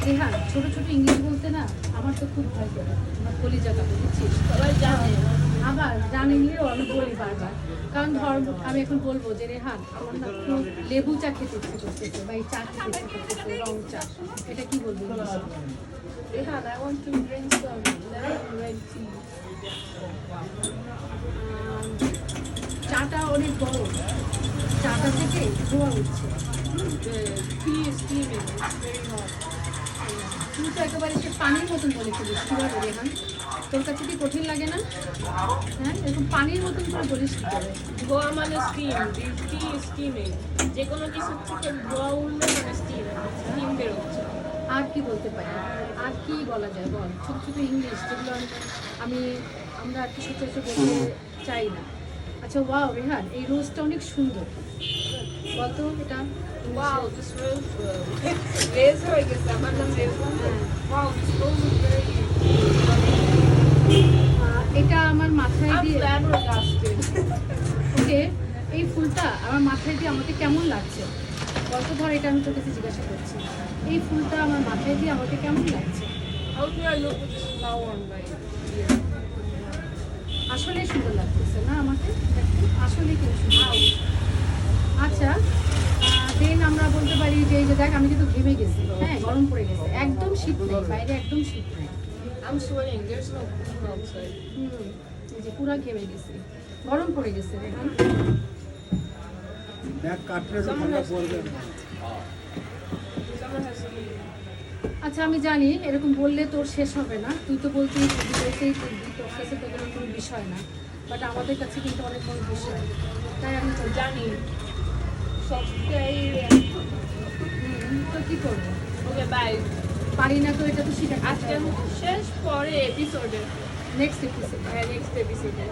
রেহান ছোট ছোট ইংলিশ বলতে না আমার তো খুব ভয় করে, আমার কলিজা বুঝছিস, সবাই জানে। আবার জানিলেও আমি বলি বারবার, কারণ ধর আমি এখন বলবো যে রেহান আমার না খুব লেবু চা খেতে ইচ্ছে করতেছে বা এই চা খেতে ইচ্ছে করতেছে, রং চা, এটা কি বলবি? Rehan, I want to drink some lemon red tea. চাটা অনেক বড়, চাটা থেকে ধোয়া উঠছে। The tea is steaming. It's very hot. তুই তো একেবারে সে পানির মতন বলে ফেলিস, কীভাবে রেহান? তোর কাছে কি কঠিন লাগে না? হ্যাঁ, এরকম পানির মতন করে বলিস কি করে? ধোয়া মানে steam. The tea is steaming. যে কোনো কিছু থেকে ধোয়া উঠলে মানে steam বেরোচ্ছে। আর কি বলতে পারি, আর কি বলা যায় বল? ছোট ছোট ইংলিশ যেগুলো আমরা আর কি সচরাচর বলতে চাই না। আচ্ছা, ওয়াও রেহান, এই রোজটা অনেক সুন্দর, বলতো এটা? Wow, this rose. Rose হয়ে গেছে, আমার নাম raise. Wow, this rose is very. এটা আমার মাথায় I'm দিয়ে, flabbergasted. ওকে, এই ফুলটা আমার মাথায় দিয়ে আমাকে কেমন লাগছে বলতো? ধর এটা আমি তোর কাছে জিজ্ঞাসা করছি, এই ফুলটা আমার মাথায় দিয়ে আমাকে কেমন লাগছে? How do I look with this flower on my ear? আসলেই সুন্দর লাগতেছে না আমাকে দেখতে? আসলেই খুব সুন্দর। আচ্ছা, দেন আমরা বলতে পারি যে এই যে দেখ আমি কিন্তু ঘেমে গেছি, হ্যাঁ, গরম পড়ে গেছে, একদম শীত নেই বাইরে, একদম শীত নেই। I'm sweating. There's no cool outside. এই যে পুরা ঘেমে গেছি, গরম পড়ে গেছে রেহান। ব্যাগ কাটলে তো ঠান্ডা পড়বে। Someone has to leave. আচ্ছা, আমি জানি এরকম বললে তোর শেষ হবে না, তুই তো বলতেই বলতেই তোর কাছে তোদের কোনো বিষয় না, বাট আমাদের কাছে কিন্তু অনেক বড় বিষয়, তাই আমি তো জানি সবটাই। তো কী করবো, ওকে বাই। পারি না তো, এটা তো শিখে আজকে শেষ, পরে এপিসোডে, নেক্সট এপিসোড। নেক্সট এপিসোডে।